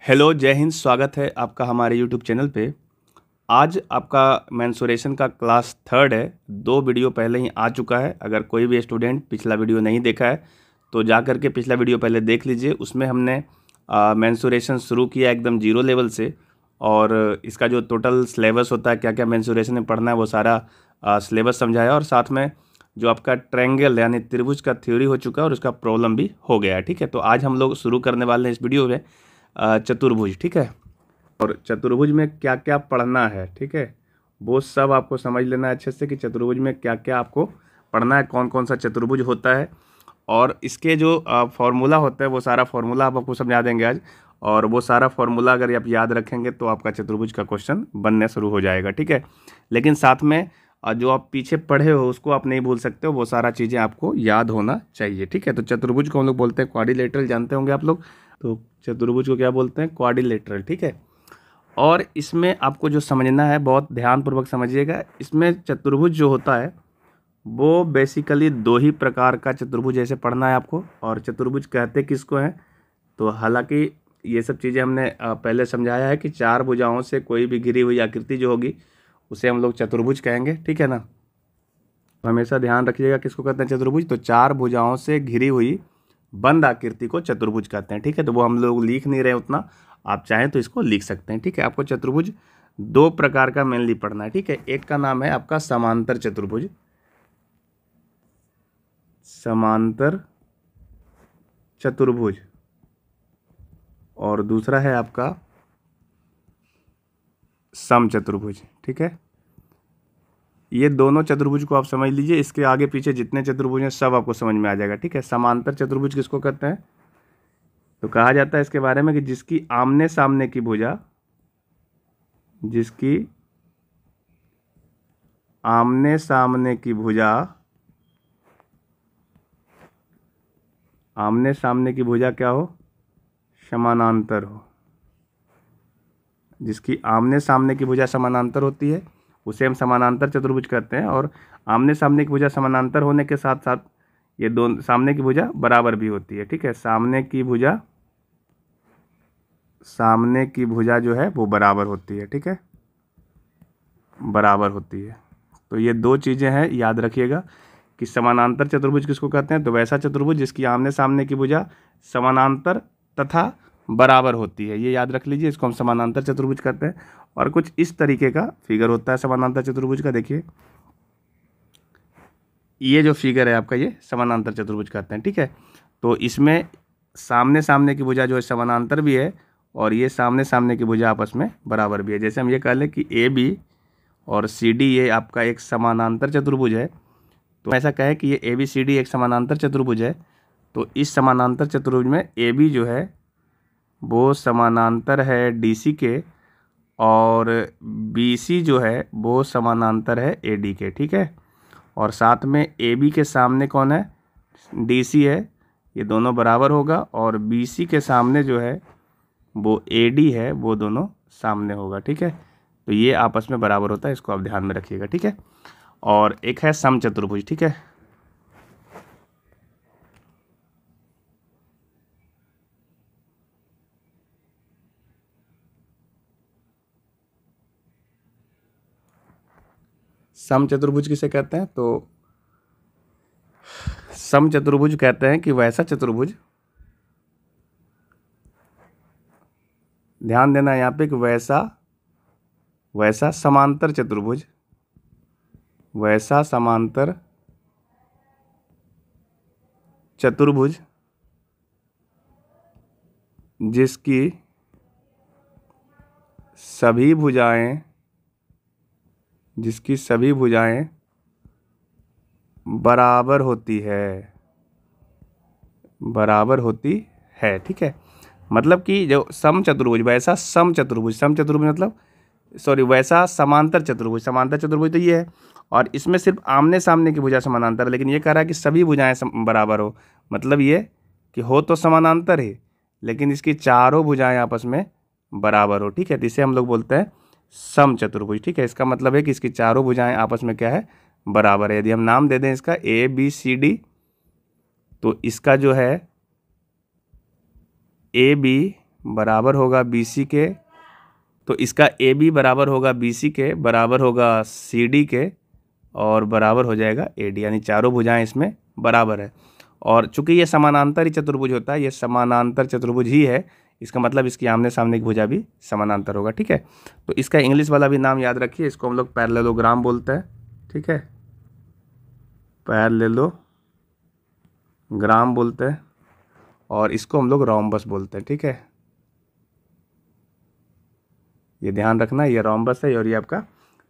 Hello, जय हिंद। स्वागत है आपका हमारे यूट्यूब चैनल पे। आज आपका मेंसुरेशन का क्लास थर्ड है। 2 वीडियो पहले ही आ चुका है। अगर कोई भी स्टूडेंट पिछला वीडियो नहीं देखा है तो जा कर के पिछला वीडियो पहले देख लीजिए। उसमें हमने मेंसुरेशन शुरू किया एकदम जीरो लेवल से, और इसका जो टोटल सिलेबस होता है, क्या क्या मेंसुरेशन में पढ़ना है, वो सारा सिलेबस समझाया। और साथ में जो आपका ट्रायंगल यानी त्रिभुज का थ्योरी हो चुका है और उसका प्रॉब्लम भी हो गया है। ठीक है, तो आज हम लोग शुरू करने वाले हैं इस वीडियो में चतुर्भुज। ठीक है, और चतुर्भुज में क्या क्या पढ़ना है, ठीक है, वो सब आपको समझ लेना है अच्छे से कि चतुर्भुज में क्या क्या आपको पढ़ना है, कौन कौन सा चतुर्भुज होता है, और इसके जो फॉर्मूला होता है वो सारा फॉर्मूला आप आपको समझा देंगे आज। और वो सारा फॉर्मूला अगर आप याद रखेंगे तो आपका चतुर्भुज का क्वेश्चन बनने शुरू हो जाएगा। ठीक है, लेकिन साथ में जो आप पीछे पढ़े हो उसको आप नहीं भूल सकते हो, वो सारा चीज़ें आपको याद होना चाहिए। ठीक है, तो चतुर्भुज को हम लोग बोलते हैं क्वाड्रिलेटरल, जानते होंगे आप लोग। तो चतुर्भुज को क्या बोलते हैं? क्वाड्रिलेटरल। ठीक है, और इसमें आपको जो समझना है बहुत ध्यानपूर्वक समझिएगा। इसमें चतुर्भुज जो होता है वो बेसिकली 2 ही प्रकार का चतुर्भुज ऐसे पढ़ना है आपको। और चतुर्भुज कहते किसको हैं? तो हालांकि ये सब चीज़ें हमने पहले समझाया है कि 4 भुजाओं से कोई भी घिरी हुई आकृति जो होगी उसे हम लोग चतुर्भुज कहेंगे। ठीक है ना, तो हमेशा ध्यान रखिएगा किसको कहते हैं चतुर्भुज। तो 4 भुजाओं से घिरी हुई बंद आकृति को चतुर्भुज कहते हैं। ठीक है, तो वो हम लोग लिख नहीं रहे उतना, आप चाहें तो इसको लिख सकते हैं। ठीक है, आपको चतुर्भुज 2 प्रकार का मेनली पढ़ना है। ठीक है, एक का नाम है आपका समांतर चतुर्भुज, समांतर चतुर्भुज, और दूसरा है आपका समचतुर्भुज। ठीक है, ये दोनों चतुर्भुज को आप समझ लीजिए। इसके आगे पीछे जितने चतुर्भुज हैं सब आपको समझ में आ जाएगा। ठीक है, समांतर चतुर्भुज किसको कहते हैं? तो कहा जाता है इसके बारे में कि जिसकी आमने सामने की भुजा, जिसकी आमने सामने की भुजा, आमने सामने की भुजा क्या हो? समानांतर हो। जिसकी आमने सामने की भुजा समानांतर होती है उसे हम समानांतर चतुर्भुज कहते हैं। और आमने सामने की भुजा समानांतर होने के साथ साथ ये दोनों सामने की भुजा बराबर भी होती है। ठीक है, सामने की भुजा, सामने की भुजा जो है वो बराबर होती है। ठीक है, बराबर होती है। तो ये 2 चीज़ें हैं, याद रखिएगा कि समानांतर चतुर्भुज किसको कहते हैं? तो वैसा चतुर्भुज जिसकी आमने सामने की भुजा समानांतर तथा बराबर होती है, ये याद रख लीजिए, इसको हम समानांतर चतुर्भुज कहते हैं। और कुछ इस तरीके का फिगर होता है समानांतर चतुर्भुज का। देखिए ये जो फिगर है आपका, ये समानांतर चतुर्भुज कहते हैं। ठीक है, तो इसमें सामने सामने की भुजा जो है समानांतर भी है और ये सामने सामने की भुजा आपस में बराबर भी है। जैसे हम ये कह लें कि ए बी और सी डी ये आपका एक समानांतर चतुर्भुज है, तो ऐसा कहें कि ये ए बी सी डी एक समानांतर चतुर्भुज है। तो इस समानांतर चतुर्भुज में ए बी जो है वो समानांतर है डी सी के, और बी सी जो है वो समानांतर है ए डी के। ठीक है, और साथ में ए बी के सामने कौन है? डी सी है, ये दोनों बराबर होगा। और बी सी के सामने जो है वो ए डी है, वो दोनों सामने होगा। ठीक है, तो ये आपस में बराबर होता है, इसको आप ध्यान में रखिएगा। ठीक है, और एक है समचतुर्भुज। ठीक है, समचतुर्भुज किसे कहते हैं? तो समचतुर्भुज कहते हैं कि वैसा चतुर्भुज, ध्यान देना यहाँ पे कि वैसा समांतर चतुर्भुज, वैसा समांतर चतुर्भुज जिसकी सभी भुजाएं, जिसकी सभी भुजाएं बराबर होती है, बराबर होती है। ठीक है, मतलब कि जो समचतुर्भुज, वैसा समचतुर्भुज, समचतुर्भुज मतलब सॉरी वैसा समांतर चतुर्भुज, समांतर चतुर्भुज तो ये है। और इसमें सिर्फ आमने सामने की भुजा समानांतर है, लेकिन ये कह रहा है कि सभी भुजाएं बराबर हो। मतलब ये कि हो तो समानांतर ही, लेकिन इसकी चारों भुजाएं आपस में बराबर हो। ठीक है, तो इसे हम लोग बोलते हैं समचतुर्भुज। ठीक है, इसका मतलब है कि इसकी चारों भुजाएं आपस में क्या है? बराबर है। यदि हम नाम दे दें इसका ए बी सी डी, तो इसका जो है ए बी बराबर होगा BC के, तो इसका AB बराबर होगा BC के, बराबर होगा CD के, और बराबर हो जाएगा AD, यानी चारों भुजाएं इसमें बराबर है। और चूंकि ये समानांतर ही चतुर्भुज होता है, ये समानांतर चतुर्भुज ही है, इसका मतलब इसकी आमने सामने की भुजा भी समानांतर होगा। ठीक है, तो इसका इंग्लिश वाला भी नाम याद रखिए, इसको हम लोग पैरेललोग्राम बोलते हैं। ठीक है, पैरेललोग्राम बोलते हैं, और इसको हम लोग रोम्बस बोलते हैं। ठीक है, ये ध्यान रखना, ये रोम्बस है और ये आपका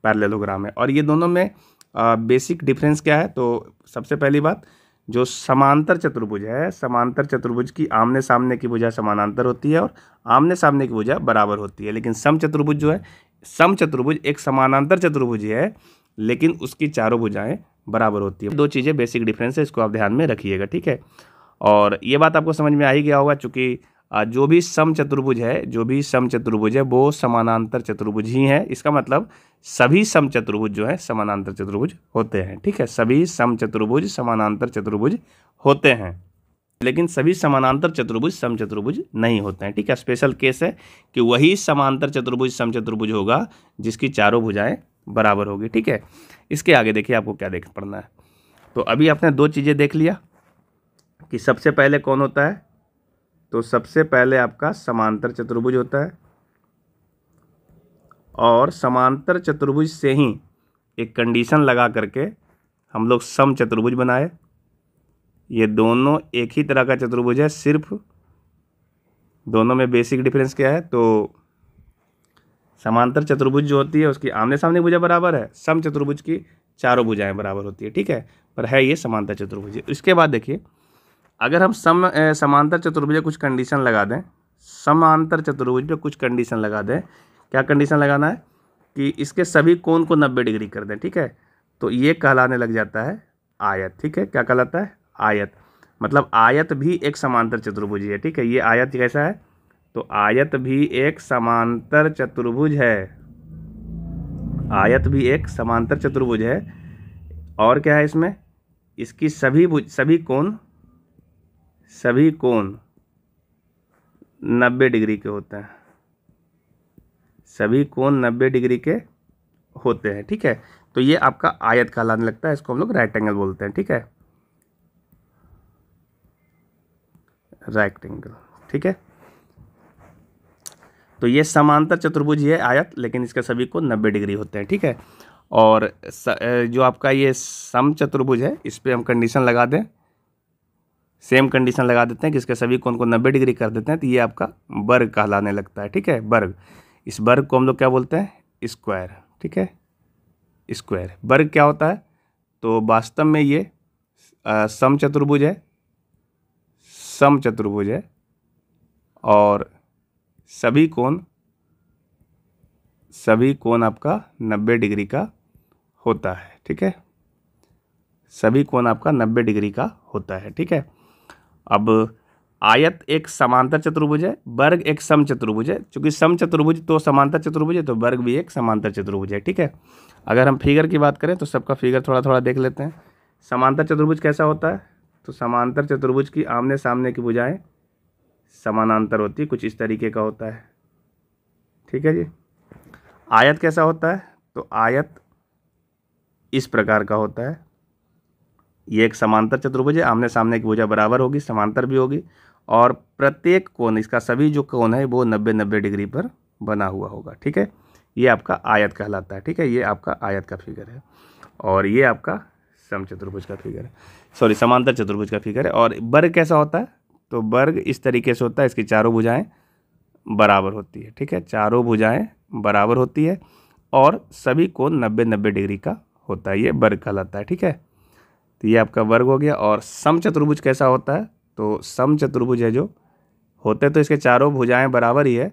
पैरेललोग्राम है। और ये दोनों में बेसिक डिफरेंस क्या है, तो सबसे पहली बात, जो समांतर चतुर्भुज है, समांतर चतुर्भुज की आमने सामने की भुजा समानांतर होती है और आमने सामने की भुजा बराबर होती है। लेकिन समचतुर्भुज जो है, समचतुर्भुज एक समानांतर चतुर्भुज है, लेकिन उसकी चारों भुजाएं बराबर होती है। दो चीज़ें बेसिक डिफरेंस है, इसको आप ध्यान में रखिएगा। ठीक है, और ये बात आपको समझ में आ ही गया होगा, चूँकि जो भी समचतुर्भुज है वो समानांतर चतुर्भुज ही है। इसका मतलब सभी समचतुर्भुज जो है समानांतर चतुर्भुज होते हैं। ठीक है, सभी समचतुर्भुज समानांतर चतुर्भुज होते हैं, लेकिन सभी समानांतर चतुर्भुज समचतुर्भुज नहीं होते हैं। ठीक है, स्पेशल केस है कि वही समांतर चतुर्भुज समचतुर्भुज होगा जिसकी चारों भुजाएं बराबर होगी। ठीक है, इसके आगे देखिए आपको क्या पढ़ना है। तो अभी आपने दो चीज़ें देख लिया कि सबसे पहले कौन होता है, तो सबसे पहले आपका समांतर चतुर्भुज होता है, और समांतर चतुर्भुज से ही एक कंडीशन लगा करके हम लोग समचतुर्भुज बनाए। ये दोनों एक ही तरह का चतुर्भुज है, सिर्फ दोनों में बेसिक डिफरेंस क्या है, तो समांतर चतुर्भुज जो होती है उसकी आमने सामने भुजा बराबर है, समचतुर्भुज की चारों भुजाएं बराबर होती है। ठीक है, पर है ये समांतर चतुर्भुज। इसके बाद देखिए, अगर हम समांतर चतुर्भुज कुछ कंडीशन लगा दें, समांतर चतुर्भुज पे कुछ कंडीशन लगा दें, क्या कंडीशन लगाना है कि इसके सभी कोण को 90 डिग्री कर दें। ठीक है, तो ये कहलाने लग जाता है आयत। ठीक है, क्या कहलाता है, आयत। मतलब आयत भी एक समांतर चतुर्भुज है। ठीक है, ये आयत कैसा है, तो आयत भी एक समांतर चतुर्भुज है, आयत भी एक समांतर चतुर्भुज है। और क्या है इसमें, इसकी सभी कोण 90 डिग्री के होते हैं, सभी कोण 90 डिग्री के होते हैं। ठीक है, तो ये आपका आयत कहलाने लगता है, इसको हम लोग राइट एंगल बोलते हैं। ठीक है, राइट एंगल। ठीक है, तो ये समांतर चतुर्भुज है आयत, लेकिन इसके सभी कोण 90 डिग्री होते हैं। ठीक है, और जो आपका ये समचतुर्भुज है, इस पर हम कंडीशन लगा दें, सेम कंडीशन लगा देते हैं कि इसके सभी कोण को 90 डिग्री कर देते हैं, तो ये आपका वर्ग कहलाने लगता है। ठीक है, वर्ग। इस वर्ग को हम लोग क्या बोलते हैं, स्क्वायर। ठीक है, स्क्वायर। वर्ग क्या होता है, तो वास्तव में ये समचतुर्भुज है, और सभी कोण आपका 90 डिग्री का होता है। ठीक है, सभी कोण आपका 90 डिग्री का होता है। ठीक है, अब आयत एक समांतर चतुर्भुज है, वर्ग एक समचतुर्भुज है। चूंकि समचतुर्भुज तो समांतर चतुर्भुज है, तो वर्ग भी एक समांतर चतुर्भुज है। ठीक है, अगर हम फिगर की बात करें तो सबका फिगर थोड़ा थोड़ा देख लेते हैं। समांतर चतुर्भुज कैसा होता है, तो समांतर चतुर्भुज की आमने सामने की भुजाएं समानांतर होती है, कुछ इस तरीके का होता है। ठीक है जी। आयत कैसा होता है, तो आयत इस प्रकार का होता है। ये एक समांतर चतुर्भुज है, आमने सामने की भुजा बराबर होगी, समांतर भी होगी, और प्रत्येक कोण, इसका सभी जो कोण है वो 90 डिग्री पर बना हुआ होगा। ठीक है, ये आपका आयत कहलाता है। ठीक है, ये आपका आयत का फिगर है, और ये आपका समचतुर्भुज का फिगर है, सॉरी समांतर चतुर्भुज का फिगर है। और वर्ग कैसा होता है, तो वर्ग इस तरीके से होता है, इसकी चारों भुजाएं बराबर होती है। ठीक है, चारों भुजाएं बराबर होती है और सभी कोण 90 डिग्री का होता है, ये वर्ग कहलाता है। ठीक है, तो ये आपका वर्ग हो गया। और समचतुर्भुज कैसा होता है, तो समचतुर्भुज है जो होते तो इसके चारों भुजाएं बराबर ही है,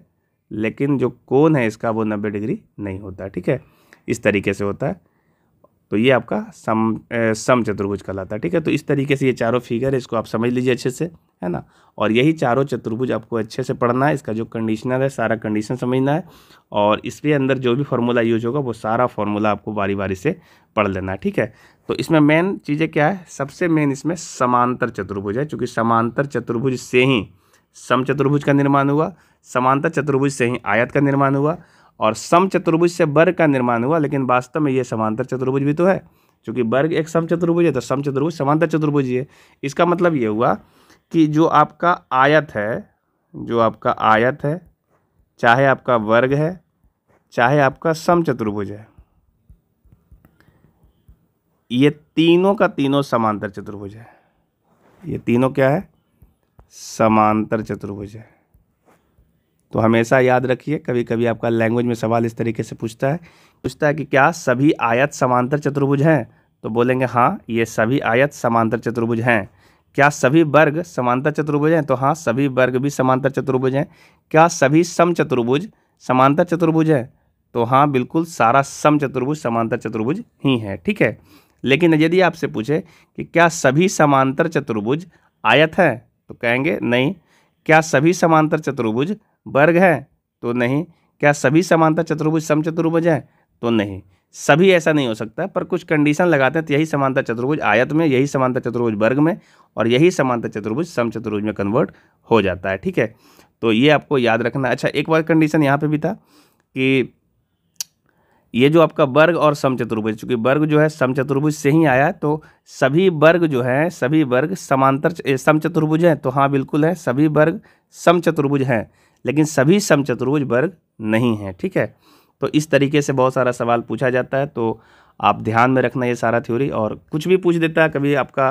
लेकिन जो कोण है इसका वो 90 डिग्री नहीं होता है। ठीक है, इस तरीके से होता है, तो ये आपका समचतुर्भुज कहलाता है। ठीक है, तो इस तरीके से ये चारों फिगर है, इसको आप समझ लीजिए अच्छे से, है ना। और यही चारों चतुर्भुज आपको अच्छे से पढ़ना है, इसका जो कंडीशनर है सारा कंडीशन समझना है, और इसके अंदर जो भी फार्मूला यूज होगा वो सारा फार्मूला आपको बारी बारी से पढ़ लेना है। ठीक है, तो इसमें मेन चीज़ें क्या है, सबसे मेन इसमें समांतर चतुर्भुज है, चूँकि समांतर चतुर्भुज से ही समचतुर्भुज का निर्माण हुआ। समांतर चतुर्भुज से ही आयत का निर्माण हुआ और समचतुर्भुज से वर्ग का निर्माण हुआ, लेकिन वास्तव में ये समांतर चतुर्भुज भी तो है, क्योंकि वर्ग एक समचतुर्भुज है तो समचतुर्भुज समांतर चतुर्भुज ही है। इसका मतलब ये हुआ कि जो आपका आयत है, चाहे आपका वर्ग है चाहे आपका समचतुर्भुज है, ये तीनों का तीनों समांतर चतुर्भुज है। ये तीनों क्या है? समांतर चतुर्भुज है। तो हमेशा याद रखिए, कभी कभी आपका लैंग्वेज में सवाल इस तरीके से पूछता है कि क्या सभी आयत समांतर चतुर्भुज हैं? तो बोलेंगे हाँ, ये सभी आयत समांतर चतुर्भुज हैं। क्या सभी वर्ग समांतर चतुर्भुज हैं? तो हाँ, सभी वर्ग भी समांतर चतुर्भुज हैं। क्या सभी समचतुर्भुज समांतर चतुर्भुज हैं? तो हाँ, बिल्कुल सारा समचतुर्भुज समांतर चतुर्भुज ही है। ठीक है, लेकिन यदि आपसे पूछे कि क्या सभी समांतर चतुर्भुज आयत हैं? तो कहेंगे नहीं। क्या सभी समांतर चतुर्भुज वर्ग है? तो नहीं। क्या सभी समांतर चतुर्भुज समचतुर्भुज हैं? तो नहीं। सभी ऐसा नहीं हो सकता, पर कुछ कंडीशन लगाते हैं तो यही समांतर चतुर्भुज आयत में, यही समांतर चतुर्भुज वर्ग में और यही समांतर चतुर्भुज समचतुर्भुज में कन्वर्ट हो जाता है। ठीक है, तो ये आपको याद रखना। अच्छा, एक बार कंडीशन यहाँ पे भी था कि ये जो आपका वर्ग और समचतुर्भुज, चूंकि वर्ग जो है समचतुर्भुज से ही आया, तो सभी वर्ग जो है, सभी वर्ग समांतर समचतुर्भुज हैं। तो हाँ, बिल्कुल है, सभी वर्ग समचतुर्भुज हैं, लेकिन सभी समचतुर्भुज वर्ग नहीं हैं। ठीक है, तो इस तरीके से बहुत सारा सवाल पूछा जाता है, तो आप ध्यान में रखना ये सारा थ्योरी। और कुछ भी पूछ देता है, कभी आपका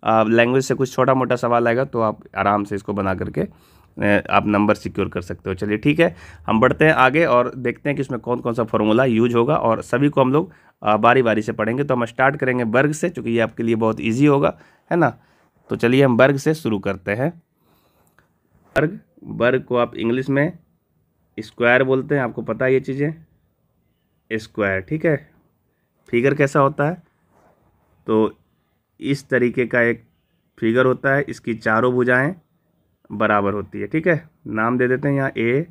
लैंग्वेज से कुछ छोटा मोटा सवाल आएगा तो आप आराम से इसको बना करके आप नंबर सिक्योर कर सकते हो। चलिए ठीक है, हम बढ़ते हैं आगे और देखते हैं कि इसमें कौन कौन सा फॉर्मूला यूज होगा और सभी को हम लोग बारी बारी से पढ़ेंगे। तो हम स्टार्ट करेंगे वर्ग से, क्योंकि ये आपके लिए बहुत इजी होगा, है ना। तो चलिए हम वर्ग से शुरू करते हैं। वर्ग को आप इंग्लिश में स्क्वायर बोलते हैं, आपको पता है ये चीज़ें, स्क्वायर। ठीक है, फिगर कैसा होता है? तो इस तरीके का एक फिगर होता है, इसकी चारों भुजाएं बराबर होती है। ठीक है, नाम दे देते हैं यहाँ A,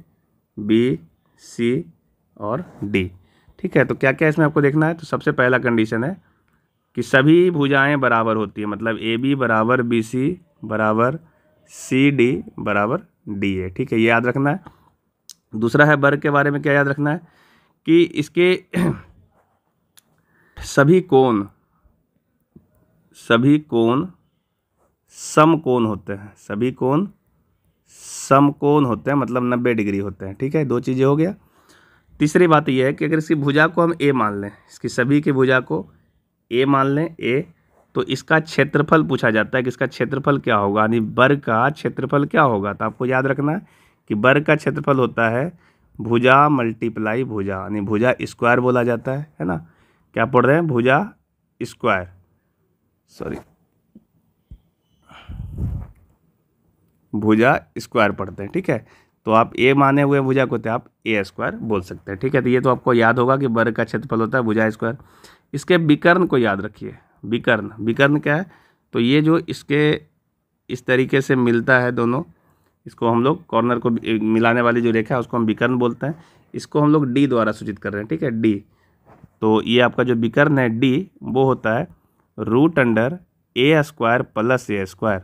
B, C और D। ठीक है, तो क्या क्या इसमें आपको देखना है? तो सबसे पहला कंडीशन है कि सभी भुजाएं बराबर होती है, मतलब AB बराबर BC बराबर CD बराबर DA। ठीक है, ये याद रखना है। दूसरा है वर्ग के बारे में क्या याद रखना है कि इसके सभी कोण समकोण होते हैं, सभी कोण समकोण होते हैं, मतलब 90 डिग्री होते हैं। ठीक है, दो चीज़ें हो गया। तीसरी बात यह है कि अगर इसकी भुजा को हम A मान लें, इसकी सभी की भुजा को A मान लें, A, तो इसका क्षेत्रफल पूछा जाता है कि इसका क्षेत्रफल क्या होगा, यानी वर्ग का क्षेत्रफल क्या होगा। तो आपको याद रखना है कि वर्ग का क्षेत्रफल होता है भुजा मल्टीप्लाई भुजा, यानी भुजा स्क्वायर बोला जाता है ना। क्या पढ़ रहे हैं? भुजा स्क्वायर, सॉरी, भुजा स्क्वायर पढ़ते हैं। ठीक है, तो आप A माने हुए भुजा को तो आप A स्क्वायर बोल सकते हैं। ठीक है, तो ये तो आपको याद होगा कि वर्ग का क्षेत्रफल होता है भुजा स्क्वायर। इसके विकर्ण को याद रखिए। विकर्ण क्या है? तो ये जो इसके इस तरीके से मिलता है दोनों, इसको हम लोग कॉर्नर को मिलाने वाली जो रेखा है उसको हम विकर्ण बोलते हैं। इसको हम लोग D द्वारा सूचित कर रहे हैं। ठीक है, D। तो ये आपका जो विकर्ण है D, वो होता है √A square plus A square.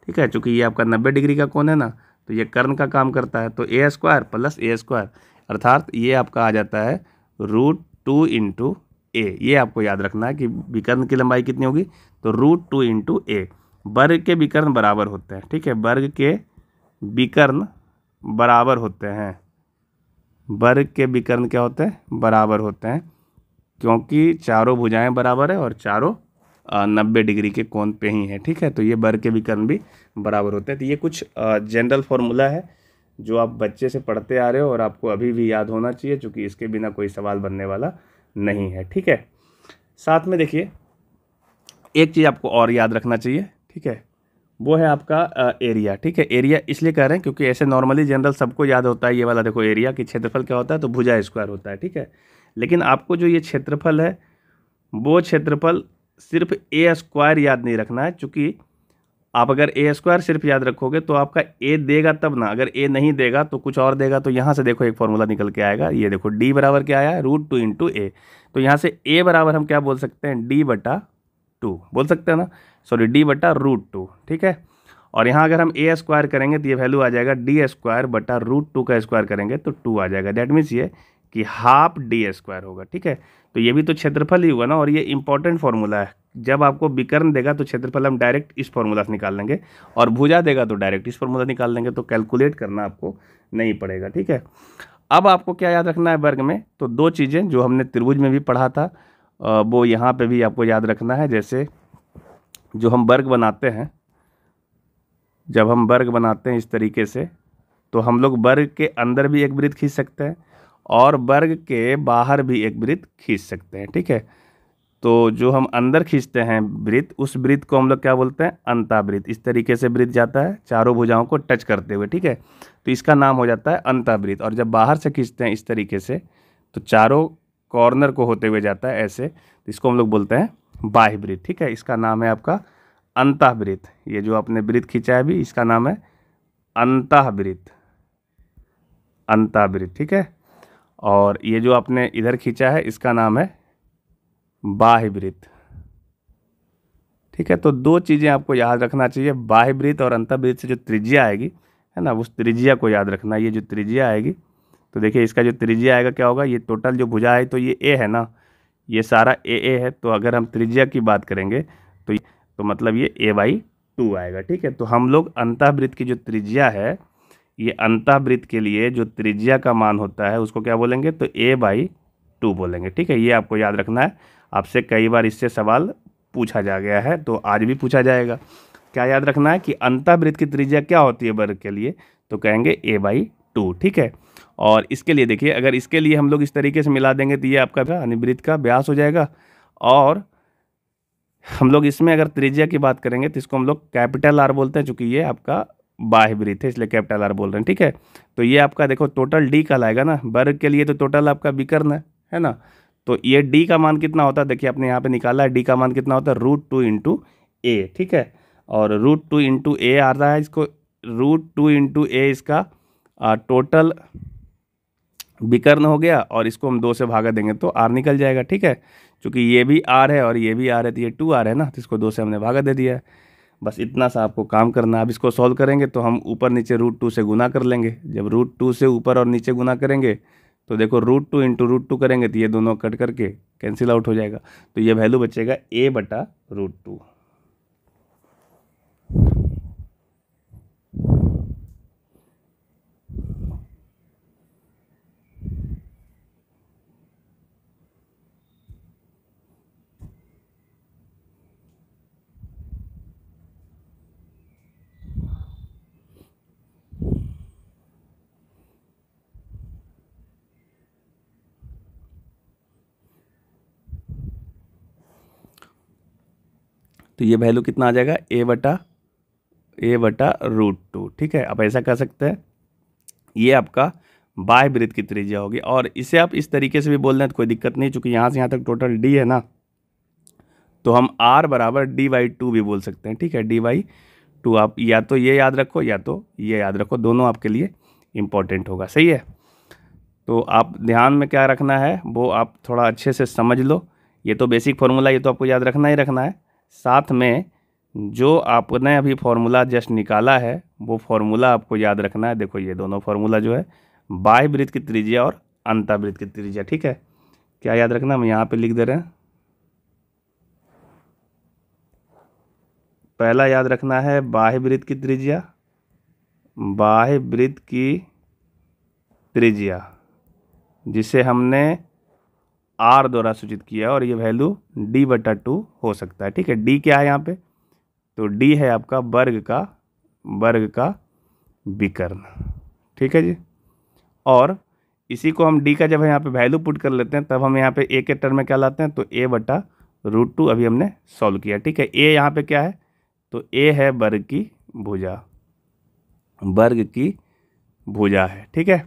ठीक है, चूँकि ये आपका 90 डिग्री का कोण है ना, तो ये कर्ण का काम करता है, तो A square plus A square, अर्थात ये आपका आ जाता है √2 × A। ये आपको याद रखना है कि विकर्ण की लंबाई कितनी होगी, तो √2 × A। वर्ग के विकर्ण बराबर होते हैं। ठीक है, वर्ग के विकर्ण बराबर होते हैं। वर्ग के विकर्ण क्या होते हैं? बराबर होते हैं, क्योंकि चारों भुजाएं बराबर है और चारों 90 डिग्री के कोण पे ही है। ठीक है, तो ये वर्ग के विकर्ण भी बराबर होते हैं। तो ये कुछ जनरल फॉर्मूला है जो आप बच्चे से पढ़ते आ रहे हो और आपको अभी भी याद होना चाहिए, क्योंकि इसके बिना कोई सवाल बनने वाला नहीं है। ठीक है, साथ में देखिए एक चीज़ आपको और याद रखना चाहिए। ठीक है, वो है आपका एरिया। ठीक है, एरिया इसलिए कह रहे हैं क्योंकि ऐसे नॉर्मली जनरल सबको याद होता है ये वाला, देखो एरिया की क्षेत्रफल क्या होता है, तो भुजा स्क्वायर होता है। ठीक है, लेकिन आपको जो ये क्षेत्रफल है वो क्षेत्रफल सिर्फ A स्क्वायर याद नहीं रखना है, चूँकि आप अगर A स्क्वायर सिर्फ याद रखोगे तो आपका A देगा तब ना, अगर A नहीं देगा तो कुछ और देगा। तो यहाँ से देखो एक फॉर्मूला निकल के आएगा, ये देखो D बराबर क्या आया है, √2 × A। तो यहाँ से A बराबर हम क्या बोल सकते हैं? D/2 बोल सकते हैं ना, सॉरी D/√2। ठीक है, और यहाँ अगर हम ए स्क्वायर करेंगे तो ये वैल्यू आ जाएगा डी स्क्वायर बटा रूट 2 का स्क्वायर करेंगे तो 2 आ जाएगा। दैट मीन्स ये कि हाफ डी स्क्वायर होगा। ठीक है, तो ये भी तो क्षेत्रफल ही हुआ ना, और ये इंपॉर्टेंट फॉर्मूला है। जब आपको विकर्ण देगा तो क्षेत्रफल हम डायरेक्ट इस फॉर्मूला से निकाल लेंगे, और भुजा देगा तो डायरेक्ट इस फॉर्मूला निकाल लेंगे, तो कैलकुलेट करना आपको नहीं पड़ेगा। ठीक है, अब आपको क्या याद रखना है वर्ग में, तो दो चीज़ें जो हमने त्रिभुज में भी पढ़ा था वो यहाँ पे भी आपको याद रखना है। जैसे जो हम वर्ग बनाते हैं, जब हम वर्ग बनाते हैं इस तरीके से, तो हम लोग वर्ग के अंदर भी एक वृत्त खींच सकते हैं और वर्ग के बाहर भी एक वृत्त खींच सकते हैं। ठीक है, तो जो हम अंदर खींचते हैं वृत्त, उस वृत्त को हम लोग क्या बोलते हैं, अंतःवृत्त। इस तरीके से वृत्त जाता है चारों भुजाओं को टच करते हुए। ठीक है, तो इसका नाम हो जाता है अंतःवृत्त। और जब बाहर से खींचते हैं इस तरीके से, तो चारों कॉर्नर को होते हुए जाता है ऐसे, तो इसको हम लोग बोलते हैं बाह्यवृत्त। ठीक है, इसका नाम है आपका अंतःवृत्त। ये जो आपने वृत्त खींचा है अभी, इसका नाम है अंतःवृत्त, अंतःवृत्त। ठीक है, और ये जो आपने इधर खींचा है इसका नाम है बाह्यवृत्त। ठीक है, तो दो चीज़ें आपको याद रखना चाहिए, बाह्यवृत्त और अंतःवृत्त से जो त्रिज्या आएगी है ना, उस त्रिज्या को याद रखना। ये जो त्रिज्या आएगी, तो देखिए इसका जो त्रिज्या आएगा क्या होगा, ये टोटल जो भुजा है तो ये ए है ना, ये सारा ए है। तो अगर हम त्रिज्या की बात करेंगे तो मतलब ये a/2 आएगा। ठीक है, तो हम लोग अंतःवृत्त की जो त्रिज्या है, ये अंतःवृत्त के लिए जो त्रिज्या का मान होता है उसको क्या बोलेंगे, तो a/2 बोलेंगे। ठीक है, ये आपको याद रखना है। आपसे कई बार इससे सवाल पूछा जा गया है, तो आज भी पूछा जाएगा। क्या याद रखना है कि अंतःवृत्त की त्रिज्या क्या होती है वर्ग के लिए, तो कहेंगे a/2। ठीक है, और इसके लिए देखिए, अगर इसके लिए हम लोग इस तरीके से मिला देंगे तो ये आपका वृत्त का व्यास हो जाएगा। और हम लोग इसमें अगर त्रिज्या की बात करेंगे तो इसको हम लोग कैपिटल आर बोलते हैं, चूंकि ये आपका बाह्यवृत्त है इसलिए कैपिटल आर बोल रहे हैं। ठीक है, तो ये आपका देखो टोटल डी कहलाएगा ना, वर्ग के लिए तो टोटल आपका विकर्ण है ना, तो ये डी का मान कितना होता है, देखिए आपने यहाँ पे निकाला है, डी का मान कितना होता है, √2 × a। ठीक है, और √2 × a आ रहा है, इसको √2 × a इसका टोटल विकर्ण हो गया, और इसको हम 2 से भागा देंगे तो r निकल जाएगा। ठीक है, चूँकि ये भी r है और ये भी r है, तो ये 2r है ना, तो इसको 2 से हमने भागा दे दिया है। बस इतना सा आपको काम करना है। अब इसको सॉल्व करेंगे तो हम ऊपर नीचे √2 से गुना कर लेंगे। जब √2 से ऊपर और नीचे गुना करेंगे तो देखो √2 × √2 करेंगे तो ये दोनों कट करके कैंसिल आउट हो जाएगा, तो ये वैल्यू बचेगा a/√2। तो ये वैल्यू कितना आ जाएगा, a/√2। ठीक है, आप ऐसा कर सकते हैं, ये आपका बाह्यवृत्त की त्रिज्या होगी। और इसे आप इस तरीके से भी बोल दें तो कोई दिक्कत नहीं, चूँकि यहाँ से यहाँ तक टोटल d है ना, तो हम r = d/2 भी बोल सकते हैं। ठीक है, d/2 आप या तो ये याद रखो या तो ये याद रखो, दोनों आपके लिए इम्पोर्टेंट होगा। सही है, तो आप ध्यान में क्या रखना है वो आप थोड़ा अच्छे से समझ लो। ये तो बेसिक फार्मूला, ये तो आपको याद रखना ही रखना है। साथ में जो आपने अभी फार्मूला जस्ट निकाला है वो फार्मूला आपको याद रखना है। देखो ये दोनों फार्मूला जो है, बाह्यवृत्त की त्रिज्या और अंतःवृत्त की त्रिज्या। ठीक है, क्या याद रखना, हम यहाँ पे लिख दे रहे हैं। पहला याद रखना है बाह्यवृत्त की त्रिज्या, बाह्यवृत्त की त्रिज्या जिसे हमने r द्वारा सूचित किया, और ये वैल्यू d/2 हो सकता है। ठीक है, d क्या है यहाँ पे, तो d है आपका वर्ग का विकर्ण। ठीक है जी, और इसी को हम d का जब यहाँ पे वैल्यू पुट कर लेते हैं तब हम यहाँ पे a के टर्म में क्या लाते हैं, तो a/√2 अभी हमने सॉल्व किया। ठीक है, a यहाँ पे क्या है, तो a है वर्ग की भुजा है। ठीक है,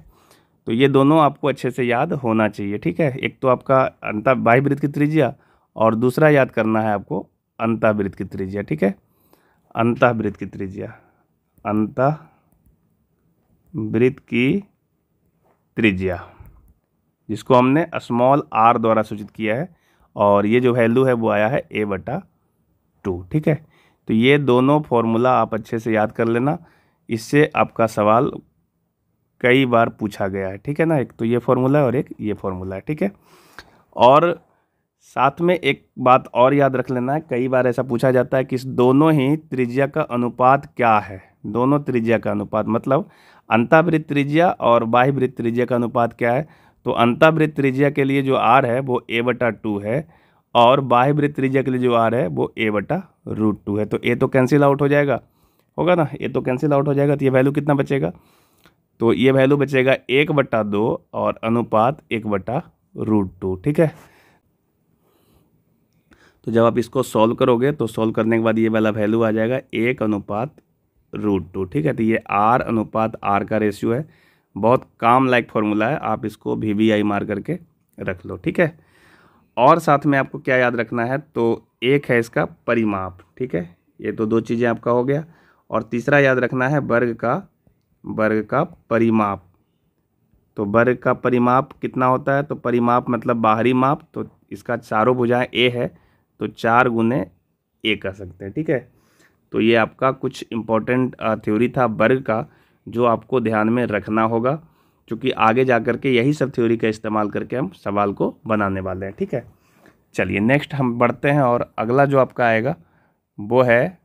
तो ये दोनों आपको अच्छे से याद होना चाहिए। ठीक है, एक तो आपका बाह्यवृत्त की त्रिज्या और दूसरा याद करना है आपको अंतःवृत्त की त्रिज्या। ठीक है, अंतःवृत्त की त्रिज्या, अंतःवृत्त की त्रिज्या जिसको हमने स्मॉल r द्वारा सूचित किया है, और ये जो वैल्यू है वो आया है a/2। ठीक है, तो तो ये दोनों फॉर्मूला आप अच्छे से याद कर लेना, इससे आपका सवाल कई बार पूछा गया है, ठीक है ना। एक तो ये फॉर्मूला है और एक ये फॉर्मूला है, ठीक है। और साथ में एक बात और याद रख लेना है, कई बार ऐसा पूछा जाता है कि इस दोनों ही त्रिज्या का अनुपात क्या है। दोनों त्रिज्या का अनुपात मतलब अंतःवृत्त त्रिज्या और बाह्यवृत्त त्रिज्या का अनुपात क्या है। तो अंतःवृत्त त्रिज्या के लिए जो r है वो a/2 है और बाह्यवृत्त त्रिज्या के लिए जो r है वो a/√2 है। तो a तो कैंसिल आउट हो जाएगा, होगा ना, a तो कैंसिल आउट हो जाएगा। तो ये वैल्यू कितना बचेगा, तो ये वैल्यू बचेगा 1/2 और अनुपात 1/√2, ठीक है। तो जब आप इसको सॉल्व करोगे तो सॉल्व करने के बाद ये वाला वैल्यू आ जाएगा 1/√2, ठीक है। तो ये r/r का रेशियो है, बहुत काम लाइक फॉर्मूला है, आप इसको VVI मार करके रख लो, ठीक है। और साथ में आपको क्या याद रखना है, तो एक है इसका परिमाप, ठीक है। ये तो दो चीज़ें आपका हो गया। और तीसरा याद रखना है वर्ग का परिमाप। तो वर्ग का परिमाप कितना होता है, तो परिमाप मतलब बाहरी माप, तो इसका चारों भुजाएं a है तो 4 गुने a कर सकते हैं, ठीक है। तो ये आपका कुछ इम्पोर्टेंट थ्योरी था वर्ग का, जो आपको ध्यान में रखना होगा, क्योंकि आगे जा कर के यही सब थ्योरी का इस्तेमाल करके हम सवाल को बनाने वाले हैं, ठीक है। चलिए नेक्स्ट हम बढ़ते हैं और अगला जो आपका आएगा वो है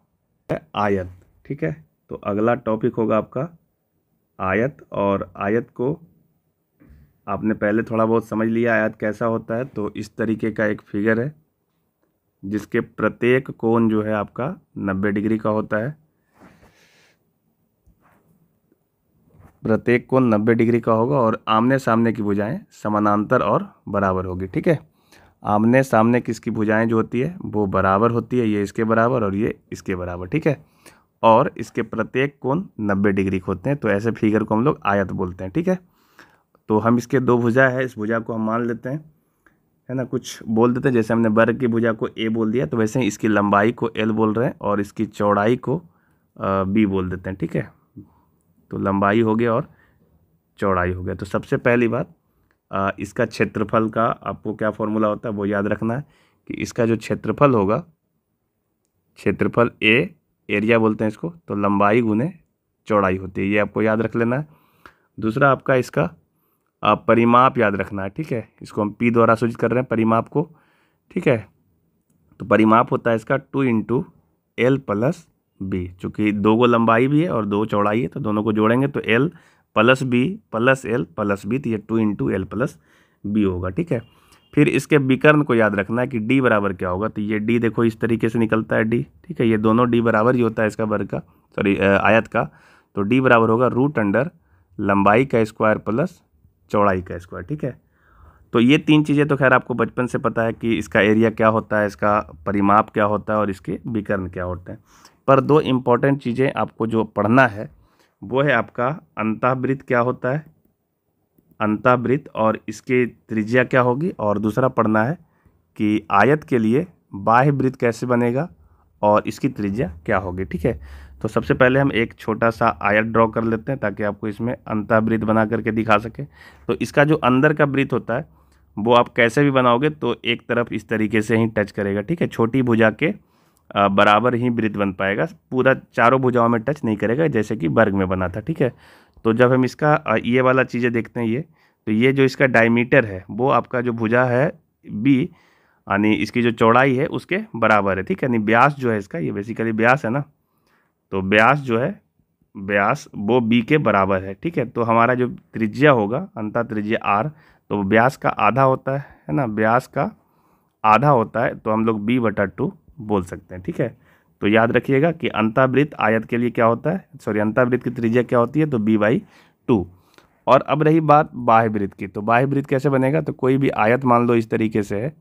आयत, ठीक है। तो अगला टॉपिक होगा आपका आयत। और आयत को आपने पहले थोड़ा बहुत समझ लिया आयत कैसा होता है। तो इस तरीके का एक फिगर है जिसके प्रत्येक कोण जो है आपका 90 डिग्री का होता है। प्रत्येक कोण 90 डिग्री का होगा और आमने सामने की भुजाएं समानांतर और बराबर होगी, ठीक है। आमने सामने किसकी भुजाएं जो होती है वो बराबर होती है, ये इसके बराबर और ये इसके बराबर, ठीक है। और इसके प्रत्येक कोण 90 डिग्री के होते हैं, तो ऐसे फिगर को हम लोग आयत बोलते हैं, ठीक है। तो हम इसके दो भुजा है, इस भुजा को हम मान लेते हैं, है ना, कुछ बोल देते हैं। जैसे हमने वर्ग की भुजा को a बोल दिया, तो वैसे ही इसकी लंबाई को l बोल रहे हैं और इसकी चौड़ाई को b बोल देते हैं, ठीक है। तो लंबाई हो गया और चौड़ाई हो गया। तो सबसे पहली बात इसका क्षेत्रफल का आपको क्या फॉर्मूला होता है वो याद रखना है कि इसका जो क्षेत्रफल होगा, क्षेत्रफल एरिया बोलते हैं इसको, तो लंबाई गुने चौड़ाई होती है, ये आपको याद रख लेना है। दूसरा आपका इसका परिमाप याद रखना है, ठीक है। इसको हम P द्वारा सूचित कर रहे हैं परिमाप को, ठीक है। तो परिमाप होता है इसका 2 × L + B, चूँकि 2 को लंबाई भी है और 2 चौड़ाई है, तो दोनों को जोड़ेंगे तो L + B + L + B, तो ये 2 × L + B होगा, ठीक है। फिर इसके विकर्ण को याद रखना है कि D बराबर क्या होगा। तो ये D देखो इस तरीके से निकलता है D, ठीक है। ये दोनों D बराबर ही होता है इसका वर्ग का, सॉरी आयत का। तो D बराबर होगा √अंडर लंबाई का स्क्वायर प्लस चौड़ाई का स्क्वायर, ठीक है। तो ये तीन चीज़ें तो खैर आपको बचपन से पता है कि इसका एरिया क्या होता है, इसका परिमाप क्या होता है और इसके विकर्ण क्या होते हैं। पर दो इम्पॉर्टेंट चीज़ें आपको जो पढ़ना है वो है आपका अंतःवृत्त क्या होता है, अंतःवृत्त और इसकी त्रिज्या क्या होगी, और दूसरा पढ़ना है कि आयत के लिए बाह्यवृत्त कैसे बनेगा और इसकी त्रिज्या क्या होगी, ठीक है। तो सबसे पहले हम एक छोटा सा आयत ड्रॉ कर लेते हैं ताकि आपको इसमें अंतःवृत्त बना करके दिखा सके। तो इसका जो अंदर का वृत्त होता है वो आप कैसे भी बनाओगे तो एक तरफ इस तरीके से ही टच करेगा, ठीक है। छोटी भुजा के बराबर ही वृत्त बन पाएगा, पूरा चारों भुजाओं में टच नहीं करेगा जैसे कि वर्ग में बना था, ठीक है। तो जब हम इसका ये वाला चीज़ें देखते हैं, ये तो ये जो इसका डायमीटर है वो आपका जो भुजा है B, यानी इसकी जो चौड़ाई है उसके बराबर है, ठीक है। यानी व्यास जो है इसका, ये बेसिकली व्यास है ना, तो व्यास जो है व्यास वो B के बराबर है, ठीक है। तो हमारा जो त्रिज्या होगा अंतः त्रिज्या R, तो व्यास का आधा होता है ना, व्यास का आधा होता है, तो हम लोग B/2 बोल सकते हैं, ठीक है। तो याद रखिएगा कि अंतःवृत्त आयत के लिए क्या होता है, सॉरी अंतःवृत्त की त्रिज्या क्या होती है, तो B/2। और अब रही बात बाह्यवृत्त की, तो बाह्यवृत्त कैसे बनेगा, तो कोई भी आयत मान लो इस तरीके से है,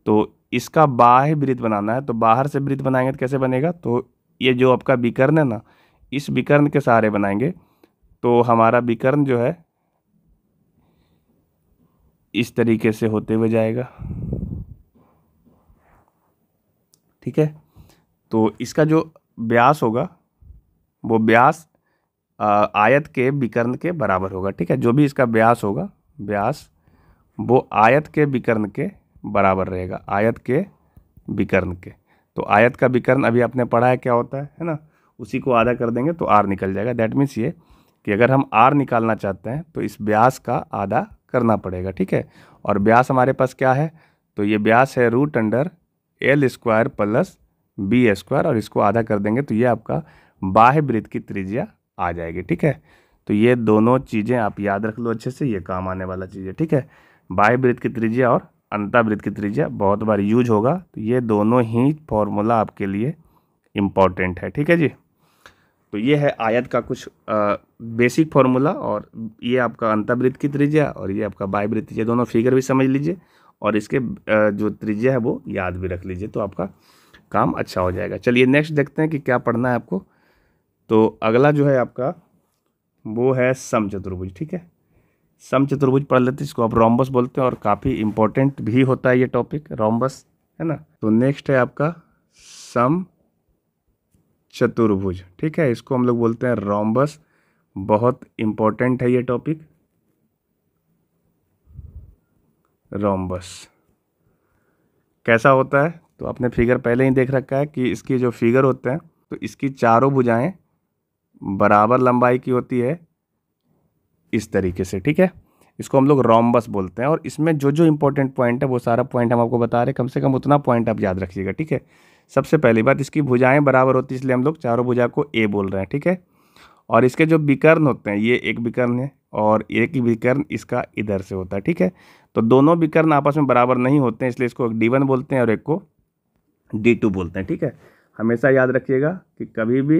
तो इसका बाह्यवृत्त बनाना है, तो बाहर से वृत्त बनाएंगे तो कैसे बनेगा, तो ये जो आपका विकर्ण है ना, इस विकर्ण के सहारे बनाएंगे, तो हमारा विकर्ण जो है इस तरीके से होते हुए जाएगा, ठीक है। तो इसका जो व्यास होगा वो व्यास आयत के विकर्ण के बराबर होगा, ठीक है। जो भी इसका व्यास होगा, व्यास वो आयत के विकर्ण के बराबर रहेगा, आयत के विकर्ण के। तो आयत का विकर्ण अभी आपने पढ़ा है क्या होता है ना, उसी को आधा कर देंगे तो आर निकल जाएगा। दैट मीन्स ये कि अगर हम आर निकालना चाहते हैं तो इस व्यास का आधा करना पड़ेगा, ठीक है। और व्यास हमारे पास क्या है, तो ये व्यास है √L² प्लस B², और इसको आधा कर देंगे तो ये आपका बाह्य वृत्त की त्रिज्या आ जाएगी, ठीक है। तो ये दोनों चीज़ें आप याद रख लो अच्छे से, ये काम आने वाला चीज़ है, ठीक है। बाह्य वृत्त की त्रिज्या और अंतःवृत्त की त्रिज्या बहुत बार यूज होगा, तो ये दोनों ही फॉर्मूला आपके लिए इम्पॉर्टेंट है, ठीक है जी। तो ये है आयत का कुछ बेसिक फॉर्मूला, और ये आपका अंतःवृत्त की त्रिज्या और ये आपका बाह्य वृत्त, ये दोनों फिगर भी समझ लीजिए और इसके जो त्रिज्या है वो याद भी रख लीजिए, तो आपका काम अच्छा हो जाएगा। चलिए नेक्स्ट देखते हैं कि क्या पढ़ना है आपको। तो अगला जो है आपका वो है समचतुर्भुज, ठीक है। समचतुर्भुज पढ़ लेते हैं, इसको आप रोम्बस बोलते हैं और काफ़ी इंपॉर्टेंट भी होता है ये टॉपिक, रोम्बस, है ना। तो नेक्स्ट है आपका समचतुर्भुज, ठीक है, इसको हम लोग बोलते हैं रोम्बस, बहुत इंपॉर्टेंट है ये टॉपिक, रोम्बस कैसा होता है। तो आपने फिगर पहले ही देख रखा है कि इसकी जो फिगर होते हैं तो इसकी चारों भुजाएं बराबर लंबाई की होती है इस तरीके से, ठीक है। इसको हम लोग रोम्बस बोलते हैं, और इसमें जो जो इंपॉर्टेंट पॉइंट है वो सारा पॉइंट हम आपको बता रहे हैं, कम से कम उतना पॉइंट आप याद रखिएगा, ठीक है। सबसे पहली बात, इसकी भुजाएं बराबर होती है, इसलिए हम लोग चारों भुजा को ए बोल रहे हैं, ठीक है। और इसके जो विकर्ण होते हैं, ये एक विकर्ण है और एक ही विकर्ण इसका इधर से होता है, ठीक है। तो दोनों विकर्ण आपस में बराबर नहीं होते हैं, इसलिए इसको एक D1 बोलते हैं और एक को D2 बोलते हैं, ठीक है। हमेशा याद रखिएगा कि कभी भी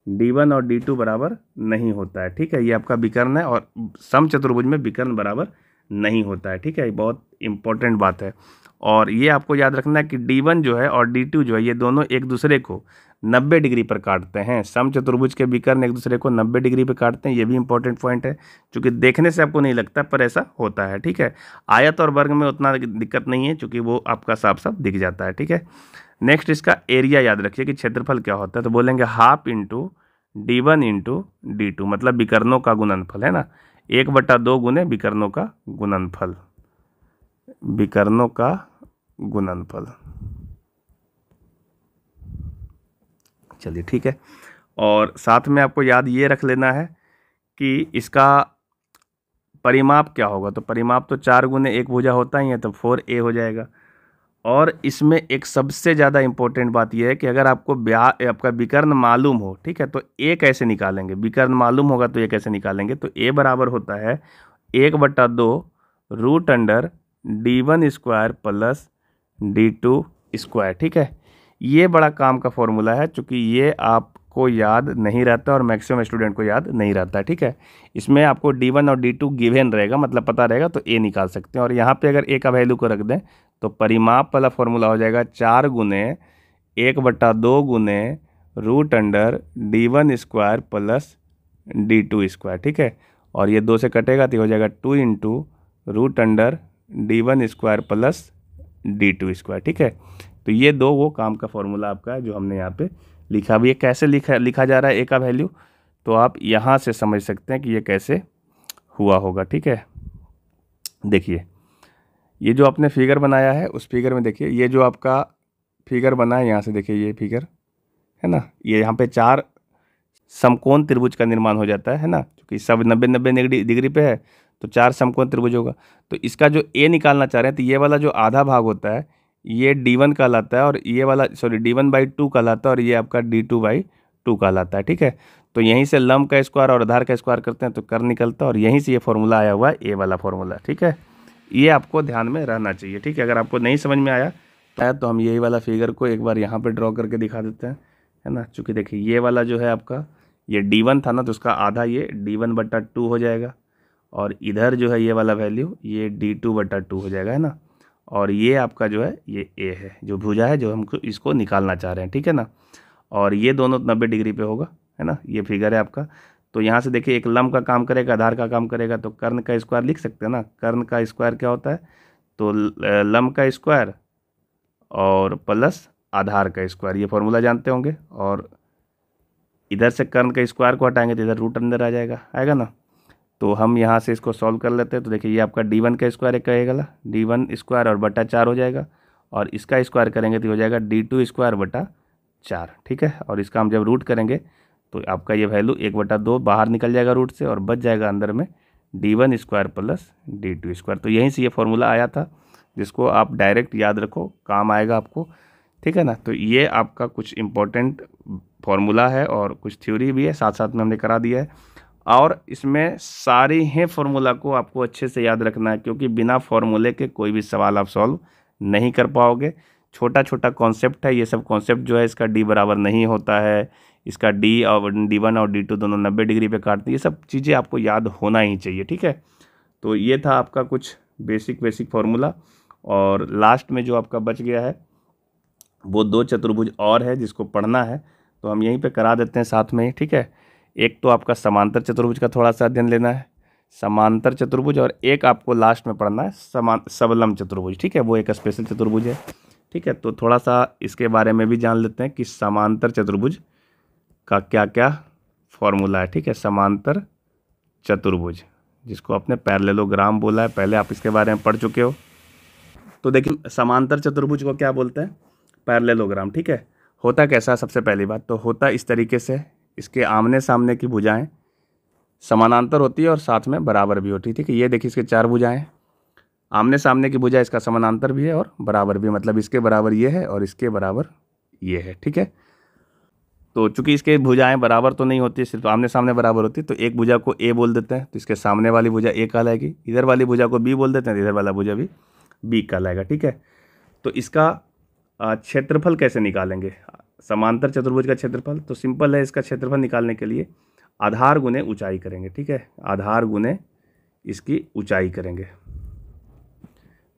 D1 और D2 बराबर नहीं होता है, ठीक है। ये आपका विकर्ण है और समचतुर्भुज में विकर्ण बराबर नहीं होता है, ठीक है। ये बहुत इंपॉर्टेंट बात है, और ये आपको याद रखना है कि D1 जो है और D2 जो है ये दोनों एक दूसरे को 90 डिग्री पर काटते हैं। समचतुर्भुज के विकर्ण एक दूसरे को 90 डिग्री पर काटते हैं, ये भी इंपॉर्टेंट पॉइंट है, क्योंकि देखने से आपको नहीं लगता पर ऐसा होता है, ठीक है। आयत और वर्ग में उतना दिक्कत नहीं है, क्योंकि वो आपका साफ साफ दिख जाता है, ठीक है। नेक्स्ट इसका एरिया याद रखिए कि क्षेत्रफल क्या होता है, तो बोलेंगे half into D1 into D2, मतलब विकर्णों का गुणनफल, है ना। 1/2 गुने विकर्णों का गुणनफल, विकर्णों का गुणनफल। चलिए ठीक है, और साथ में आपको याद ये रख लेना है कि इसका परिमाप क्या होगा। तो परिमाप तो 4 गुने 1 भुजा होता ही है, तो 4a हो जाएगा। और इसमें एक सबसे ज़्यादा इंपॉर्टेंट बात यह है कि अगर आपको आपका विकर्ण मालूम हो, ठीक है, तो a कैसे निकालेंगे। विकर्ण मालूम होगा तो a कैसे निकालेंगे, तो a बराबर होता है 1/2 √D1² प्लस D2², ठीक है। ये बड़ा काम का फॉर्मूला है, चूँकि ये आपको याद नहीं रहता और मैक्सिमम स्टूडेंट को याद नहीं रहता है, ठीक है। इसमें आपको D1 और D2 गिवन रहेगा, मतलब पता रहेगा, तो a निकाल सकते हैं। और यहाँ पे अगर a का वैल्यू को रख दें तो परिमाप वाला फॉर्मूला हो जाएगा 4 गुने 1/2 गुने √D1² प्लस D2², ठीक है। और ये 2 से कटेगा तो हो जाएगा 2 इंटू √D1² प्लस D2², ठीक है। तो ये दो वो काम का फॉर्मूला आपका है जो हमने यहाँ पे लिखा। अब ये कैसे लिखा जा रहा है a का वैल्यू, तो आप यहाँ से समझ सकते हैं कि ये कैसे हुआ होगा, ठीक है। देखिए ये जो आपने फिगर बनाया है उस फिगर में देखिए, ये जो आपका फिगर बना है यहाँ से देखिए, ये फिगर है ना, ये यहाँ पे 4 समकोण त्रिभुज का निर्माण हो जाता है ना, क्योंकि सब 90 डिग्री पे है तो 4 समकोण त्रिभुज होगा। तो इसका जो a निकालना चाह रहे हैं, तो ये वाला जो आधा भाग होता है ये D1 कहलाता है, और ये वाला D1/2 कहलाता है, और ये आपका D2/2 कहलाता है, ठीक है। तो यहीं से लंब का स्क्वायर और आधार का स्क्वायर करते हैं तो कर्ण निकलता है, और यहीं से ये फॉर्मूला आया हुआ है a वाला फॉर्मूला, ठीक है। ये आपको ध्यान में रहना चाहिए, ठीक है। अगर आपको नहीं समझ में आया तो हम यही वाला फिगर को एक बार यहाँ पे ड्रॉ करके दिखा देते हैं, है ना। चूँकि देखिए ये वाला जो है आपका ये D1 था ना, तो उसका आधा ये D1/2 हो जाएगा, और इधर जो है ये वाला वैल्यू ये D2/2 हो जाएगा, है ना। और ये आपका जो है ये a है, जो भुजा है जो हमको इसको निकालना चाह रहे हैं, ठीक है ना। और ये दोनों 90 डिग्री पे होगा, है ना। ये फिगर है आपका। तो यहाँ से देखिए एक लंब का काम करेगा, आधार का काम करेगा, तो कर्ण का स्क्वायर लिख सकते हैं ना। कर्ण का स्क्वायर क्या होता है, तो लंब का स्क्वायर और प्लस आधार का स्क्वायर, ये फॉर्मूला जानते होंगे। और इधर से कर्ण का स्क्वायर को हटाएंगे तो इधर रूट अंदर आ जाएगा, आएगा ना। तो हम यहाँ से इसको सॉल्व कर लेते हैं। तो देखिए ये आपका D1 का स्क्वायर एक कहेगा, D1² और बटा 4 हो जाएगा, और इसका स्क्वायर करेंगे तो हो जाएगा d2 बटा 4, ठीक है। और इसका हम जब रूट करेंगे तो आपका ये वैल्यू 1/2 बाहर निकल जाएगा रूट से और बच जाएगा अंदर में d1 प्लस d2। तो यहीं से ये फॉर्मूला आया था, जिसको आप डायरेक्ट याद रखो, काम आएगा आपको, ठीक है ना। तो ये आपका कुछ इम्पोर्टेंट फॉर्मूला है और कुछ थ्योरी भी है, साथ साथ में हमने करा दिया है। और इसमें सारे ही फॉर्मूला को आपको अच्छे से याद रखना है, क्योंकि बिना फॉर्मूले के कोई भी सवाल आप सॉल्व नहीं कर पाओगे। छोटा छोटा कॉन्सेप्ट है, ये सब कॉन्सेप्ट जो है इसका d बराबर नहीं होता है, इसका d और d1 और d2 दोनों 90 डिग्री पे काटते हैं, ये सब चीज़ें आपको याद होना ही चाहिए, ठीक है। तो ये था आपका कुछ बेसिक फॉर्मूला। और लास्ट में जो आपका बच गया है वो 2 चतुर्भुज और है जिसको पढ़ना है, तो हम यहीं पे करा देते हैं साथ में ही, ठीक है। एक तो आपका समांतर चतुर्भुज का थोड़ा सा अध्ययन लेना है, समांतर चतुर्भुज, और एक आपको लास्ट में पढ़ना है सबलम चतुर्भुज, ठीक है। वो एक स्पेशल चतुर्भुज है, ठीक है। तो थोड़ा सा इसके बारे में भी जान लेते हैं कि समांतर चतुर्भुज का क्या क्या फॉर्मूला है, ठीक है। समांतर चतुर्भुज, जिसको आपने पैरेललोग्राम बोला है, पहले आप इसके बारे में पढ़ चुके हो। तो देखिए समांतर चतुर्भुज को क्या बोलते हैं, पैरेललोग्राम, ठीक है। होता कैसा, सबसे पहली बात तो होता इस तरीके से, इसके आमने सामने की भुजाएं समानांतर होती है और साथ में बराबर भी होती है, ठीक है। ये देखिए इसके 4 भुजाएं, आमने सामने की भुजा इसका समानांतर भी है और बराबर भी, मतलब इसके बराबर ये है और इसके बराबर ये है, ठीक है। तो चूंकि इसके भुजाएं बराबर तो नहीं होती, सिर्फ आमने सामने बराबर होती है, तो एक भुजा को ए बोल देते हैं, तो इसके सामने वाली भुजा ए कहलाएगी, इधर वाली भुजा को बी बोल देते हैं, इधर वाला भुजा भी बी कहलाएगा, ठीक है। तो इसका क्षेत्रफल कैसे निकालेंगे, समांतर चतुर्भुज का क्षेत्रफल, तो सिंपल है। इसका क्षेत्रफल निकालने के लिए आधार गुने ऊंचाई करेंगे, ठीक है। आधार गुने इसकी ऊंचाई करेंगे।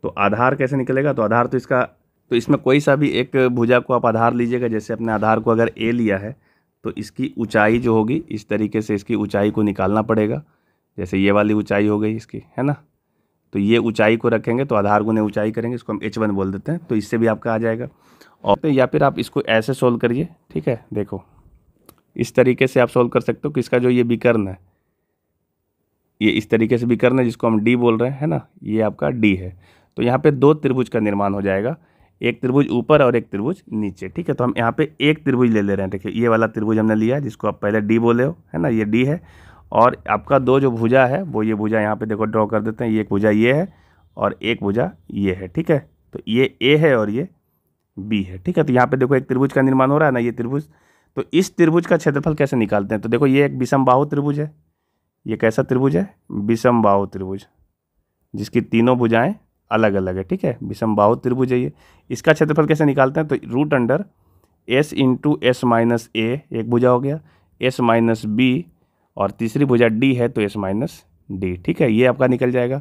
तो आधार कैसे निकलेगा, तो आधार तो इसका, तो इसमें कोई सा भी एक भुजा को आप आधार लीजिएगा। जैसे अपने आधार को अगर ए लिया है तो इसकी ऊंचाई जो होगी इस तरीके से इसकी ऊंचाई को निकालना पड़ेगा। जैसे ये वाली ऊंचाई हो गई इसकी, है ना, तो ये ऊंचाई को रखेंगे तो आधार गुने ऊंचाई करेंगे, इसको हम h1 बोल देते हैं, तो इससे भी आपका आ जाएगा। और तो या फिर आप इसको ऐसे सोल्व करिए, ठीक है। देखो इस तरीके से आप सोल्व कर सकते हो कि इसका जो ये विकर्ण है, ये इस तरीके से विकर्ण है जिसको हम d बोल रहे हैं, है ना, ये आपका d है। तो यहाँ पे 2 त्रिभुज का निर्माण हो जाएगा, एक त्रिभुज ऊपर और एक त्रिभुज नीचे, ठीक है। तो हम यहाँ पे एक त्रिभुज ले ले रहे हैं, देखिए ये वाला त्रिभुज हमने लिया है जिसको आप पहले d बोले हो, है ना, ये d है। और आपका 2 जो भुजा है वो ये भुजा यहाँ पे देखो ड्रॉ कर देते हैं, ये एक भुजा ये है और एक भुजा ये है, ठीक है। तो ये a है और ये b है, ठीक है। तो यहाँ पे देखो एक त्रिभुज का निर्माण हो रहा है ना, ये त्रिभुज। तो इस त्रिभुज का क्षेत्रफल कैसे निकालते हैं, तो देखो ये एक विषमबाहु त्रिभुज है। ये कैसा त्रिभुज है, विषमबाहु त्रिभुज, जिसकी तीनों भुजाएं अलग अलग है, ठीक है। विषमबाहु त्रिभुज है ये। इसका क्षेत्रफल कैसे निकालते हैं, तो root under s into S minus A एक भुजा हो गया, s माइनस बी, और तीसरी भुजा d है तो s माइनस डी, ठीक है। ये आपका निकल जाएगा।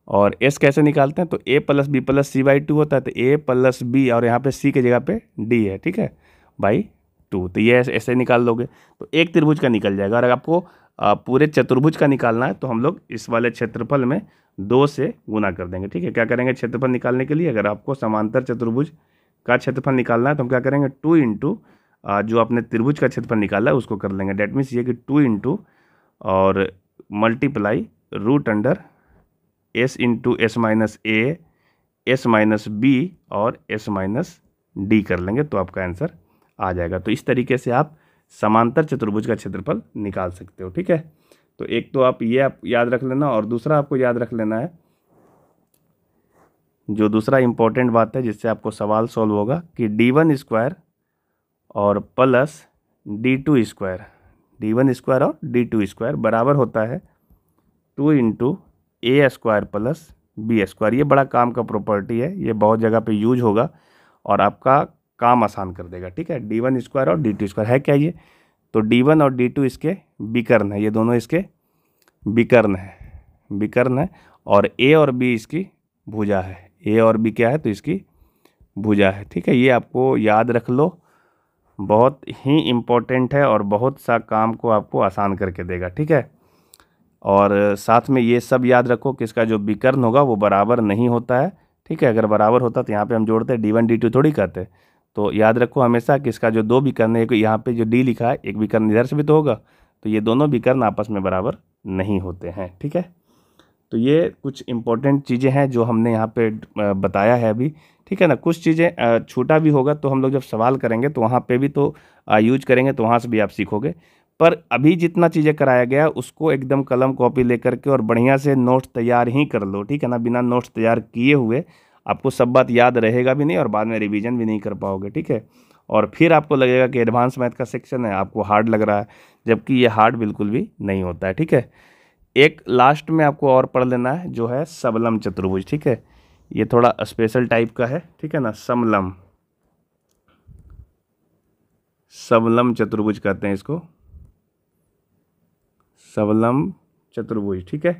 और s कैसे निकालते हैं, तो a plus B plus C by 2 होता है, तो a प्लस बी और यहाँ पे c की जगह पे d है, ठीक है, बाई 2। तो ये ऐसे निकाल लोगे तो एक त्रिभुज का निकल जाएगा। और अगर आपको पूरे चतुर्भुज का निकालना है तो हम लोग इस वाले क्षेत्रफल में 2 से गुना कर देंगे, ठीक है। क्या करेंगे क्षेत्रफल निकालने के लिए, अगर आपको समांतर चतुर्भुज का क्षेत्रफल निकालना है तो हम क्या करेंगे 2 इंटू जो आपने त्रिभुज का क्षेत्रफल निकाला है उसको कर लेंगे। डेट मीन्स ये कि 2 इंटू और multiply root under s into S minus A, S minus B और एस माइनस डी कर लेंगे, तो आपका आंसर आ जाएगा। तो इस तरीके से आप समांतर चतुर्भुज का क्षेत्रफल निकाल सकते हो, ठीक है। तो एक तो आप ये आप याद रख लेना, और दूसरा आपको याद रख लेना है, जो दूसरा इंपॉर्टेंट बात है जिससे आपको सवाल सॉल्व होगा, कि d1 और प्लस d2 और d2 बराबर होता है 2 इंटू a² प्लस b²। ये बड़ा काम का प्रॉपर्टी है, ये बहुत जगह पे यूज होगा और आपका काम आसान कर देगा, ठीक है। d1 और d2 है क्या ये, तो d1 और d2 इसके विकर्ण है, ये दोनों इसके विकर्ण है, और a और b इसकी भुजा है। a और b क्या है, तो इसकी भुजा है, ठीक है। ये आपको याद रख लो, बहुत ही इम्पोर्टेंट है और बहुत सा काम को आपको आसान करके देगा, ठीक है। और साथ में ये सब याद रखो कि इसका जो विकर्ण होगा वो बराबर नहीं होता है, ठीक है। अगर बराबर होता तो यहाँ पे हम जोड़ते d1 d2 थोड़ी करते। तो याद रखो हमेशा कि इसका जो 2 विकर्ण है, यहाँ पे जो d लिखा है एक विकर्ण इधर से भी तो होगा, तो ये दोनों विकर्ण आपस में बराबर नहीं होते हैं, ठीक है। तो ये कुछ इम्पोर्टेंट चीज़ें हैं जो हमने यहाँ पे बताया है अभी, ठीक है ना। कुछ चीज़ें छूटा भी होगा तो हम लोग जब सवाल करेंगे तो वहाँ पे भी तो यूज करेंगे, तो वहाँ से भी आप सीखोगे। पर अभी जितना चीज़ें कराया गया उसको एकदम कलम कॉपी लेकर के और बढ़िया से नोट्स तैयार ही कर लो, ठीक है ना। बिना नोट्स तैयार किए हुए आपको सब बात याद रहेगा भी नहीं और बाद में रिवीजन भी नहीं कर पाओगे, ठीक है। और फिर आपको लगेगा कि एडवांस मैथ का सेक्शन है, आपको हार्ड लग रहा है, जबकि ये हार्ड बिल्कुल भी नहीं होता है, ठीक है। एक लास्ट में आपको और पढ़ लेना है जो है समलम चतुर्भुज, ठीक है। ये थोड़ा स्पेशल टाइप का है, ठीक है ना। समलम, समलम चतुर्भुज कहते हैं इसको, समलम चतुर्भुज, ठीक है।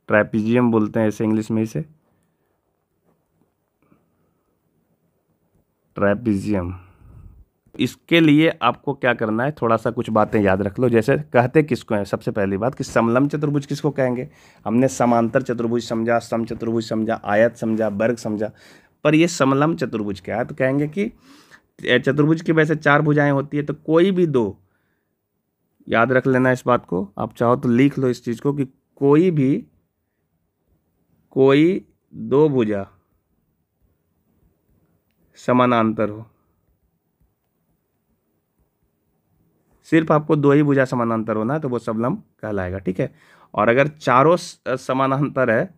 ट्रापेजियम बोलते हैं ऐसे इंग्लिश में इसे, ट्रापेजियम। इसके लिए आपको क्या करना है, थोड़ा सा कुछ बातें याद रख लो। जैसे कहते किसको हैं, सबसे पहली बात कि समलम चतुर्भुज किसको कहेंगे। हमने समांतर चतुर्भुज समझा, सम चतुर्भुज समझा, आयत समझा, वर्ग समझा, पर ये समलम चतुर्भुज क्या है, तो कहेंगे कि चतुर्भुज की वैसे 4 भुजाएं होती है, तो कोई भी दो, याद रख लेना इस बात को, आप चाहो तो लिख लो इस चीज़ को कि कोई दो भुजा समानांतर हो, सिर्फ आपको दो ही भुजा समानांतर होना है तो वो समलम कहलाएगा, ठीक है। और अगर चारों समानांतर है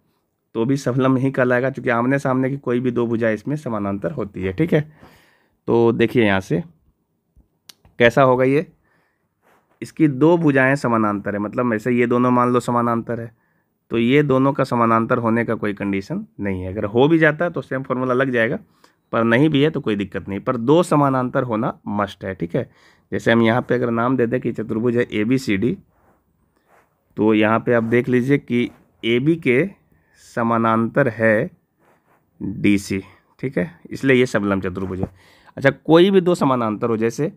तो भी समलम ही कहलाएगा, क्योंकि आमने सामने की कोई भी दो भुजा इसमें समानांतर होती है, ठीक है। तो देखिए यहाँ से कैसा होगा ये, इसकी दो भुजाएं समानांतर है, मतलब ऐसे ये दोनों मान लो समानांतर है, तो ये दोनों का समानांतर होने का कोई कंडीशन नहीं है। अगर हो भी जाता है तो सेम फॉर्मूला लग जाएगा, पर नहीं भी है तो कोई दिक्कत नहीं, पर दो समानांतर होना मस्ट है, ठीक है। जैसे हम यहाँ पे अगर नाम दे दें कि चतुर्भुज है ABCD, तो यहाँ पे आप देख लीजिए कि AB के समानांतर है DC, ठीक है, इसलिए ये समलम चतुर्भुज है। अच्छा, कोई भी दो समानांतर हो, जैसे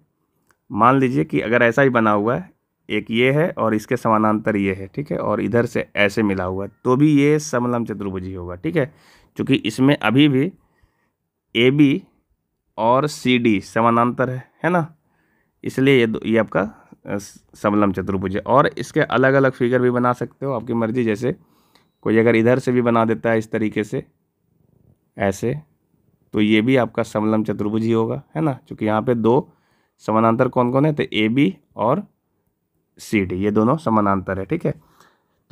मान लीजिए कि अगर ऐसा ही बना हुआ है, एक ये है और इसके समानांतर ये है, ठीक है, और इधर से ऐसे मिला हुआ है, तो भी ये समलम चतुर्भुज ही होगा, ठीक है, क्योंकि इसमें अभी भी AB और CD समानांतर है ना, इसलिए ये आपका समलम चतुर्भुज है। और इसके अलग अलग फिगर भी बना सकते हो, आपकी मर्जी। जैसे कोई अगर इधर से भी बना देता है इस तरीके से ऐसे, तो ये भी आपका समलम चतुर्भुज ही होगा, है ना, क्योंकि यहाँ पे दो समानांतर कौन कौन है, तो AB और CD ये दोनों समानांतर है, ठीक है।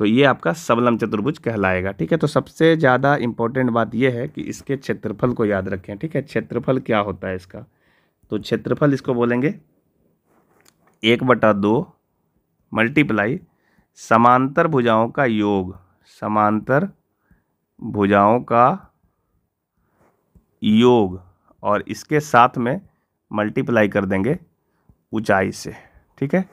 तो ये आपका समलम चतुर्भुज कहलाएगा, ठीक है। तो सबसे ज़्यादा इम्पोर्टेंट बात ये है कि इसके क्षेत्रफल को याद रखें, ठीक है। क्षेत्रफल क्या होता है इसका, तो क्षेत्रफल इसको बोलेंगे 1/2 मल्टीप्लाई समांतर भुजाओं का योग, समांतर भुजाओं का योग, और इसके साथ में मल्टीप्लाई कर देंगे ऊंचाई से, ठीक है।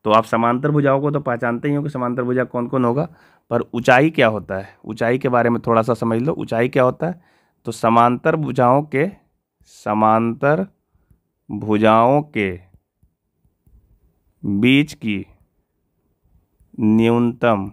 तो आप समांतर भुजाओं को तो पहचानते ही हो कि समांतर भुजा कौन कौन होगा, पर ऊंचाई क्या होता है, ऊंचाई के बारे में थोड़ा सा समझ लो। ऊंचाई क्या होता है, तो समांतर भुजाओं के बीच की न्यूनतम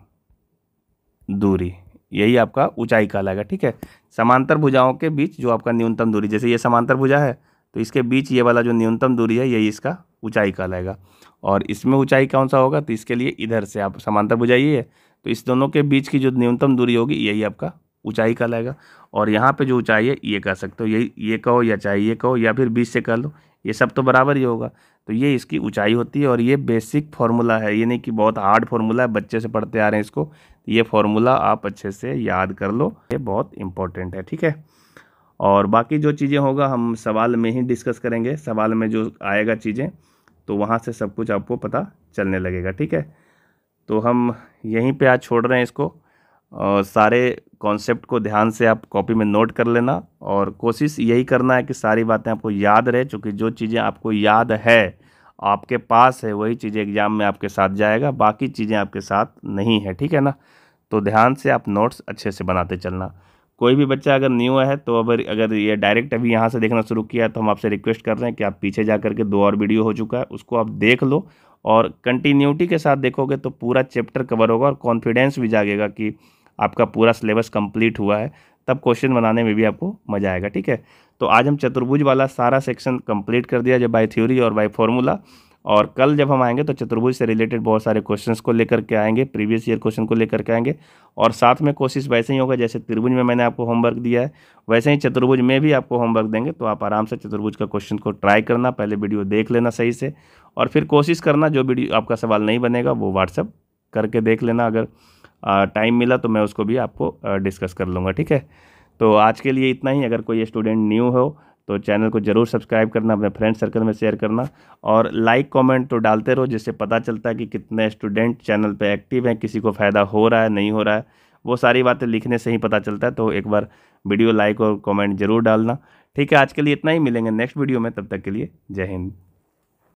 दूरी, यही आपका ऊंचाई कहलाएगा, ठीक है। समांतर भुजाओं के बीच जो आपका न्यूनतम दूरी, जैसे ये समांतर भुजा है तो इसके बीच ये वाला जो न्यूनतम दूरी है यही इसका ऊंचाई कहलाएगा। और इसमें ऊंचाई कौन सा होगा, तो इसके लिए इधर से आप समांतर भुजा ये है, तो इस दोनों के बीच की जो न्यूनतम दूरी होगी यही आपका ऊंचाई कहलाएगा। और यहाँ पे जो ऊंचाई है ये कह सकते हो, यही ये कहो या चाहे ये कहो या फिर बीच से कह लो, ये सब तो बराबर ही होगा, तो ये इसकी ऊंचाई होती है। और ये बेसिक फार्मूला है, ये नहीं कि बहुत हार्ड फार्मूला है, बच्चे से पढ़ते आ रहे हैं इसको, ये फार्मूला आप अच्छे से याद कर लो, ये बहुत इंपॉर्टेंट है, ठीक है। और बाकी जो चीज़ें होगा हम सवाल में ही डिस्कस करेंगे, सवाल में जो आएगा चीज़ें तो वहाँ से सब कुछ आपको पता चलने लगेगा, ठीक है। तो हम यहीं पे आज छोड़ रहे हैं इसको, और सारे कॉन्सेप्ट को ध्यान से आप कॉपी में नोट कर लेना, और कोशिश यही करना है कि सारी बातें आपको याद रहे, क्योंकि जो चीज़ें आपको याद है आपके पास है वही चीज़ें एग्ज़ाम में आपके साथ जाएगा, बाकी चीज़ें आपके साथ नहीं है, ठीक है ना। तो ध्यान से आप नोट्स अच्छे से बनाते चलना। कोई भी बच्चा अगर न्यू है तो अगर ये डायरेक्ट अभी यहाँ से देखना शुरू किया है तो हम आपसे रिक्वेस्ट कर रहे हैं कि आप पीछे जा करके 2 और वीडियो हो चुका है उसको आप देख लो, और कंटिन्यूटी के साथ देखोगे तो पूरा चैप्टर कवर होगा और कॉन्फिडेंस भी जागेगा कि आपका पूरा सिलेबस कंप्लीट हुआ है, तब क्वेश्चन बनाने में भी आपको मज़ा आएगा, ठीक है। तो आज हम चतुर्भुज वाला सारा सेक्शन कंप्लीट कर दिया, जो बाय थ्योरी और बाय फॉर्मूला, और कल जब हम आएंगे तो चतुर्भुज से रिलेटेड बहुत सारे क्वेश्चंस को लेकर के आएंगे, प्रीवियस ईयर क्वेश्चन को लेकर के आएंगे। और साथ में कोशिश वैसे ही होगा जैसे त्रिभुज में मैंने आपको होमवर्क दिया है, वैसे ही चतुर्भुज में भी आपको होमवर्क देंगे। तो आप आराम से चतुर्भुज का क्वेश्चन को ट्राई करना, पहले वीडियो देख लेना सही से, और फिर कोशिश करना जो वीडियो आपका सवाल नहीं बनेगा वो व्हाट्सअप करके देख लेना। अगर टाइम मिला तो मैं उसको भी आपको डिस्कस कर लूँगा, ठीक है। तो आज के लिए इतना ही। अगर कोई स्टूडेंट न्यू हो तो चैनल को ज़रूर सब्सक्राइब करना, अपने फ्रेंड सर्कल में शेयर करना, और लाइक कमेंट तो डालते रहो, जिससे पता चलता है कि कितने स्टूडेंट चैनल पे एक्टिव हैं, किसी को फ़ायदा हो रहा है नहीं हो रहा है, वो सारी बातें लिखने से ही पता चलता है। तो एक बार वीडियो लाइक और कमेंट ज़रूर डालना, ठीक है। आज के लिए इतना ही, मिलेंगे नेक्स्ट वीडियो में, तब तक के लिए जय हिंद।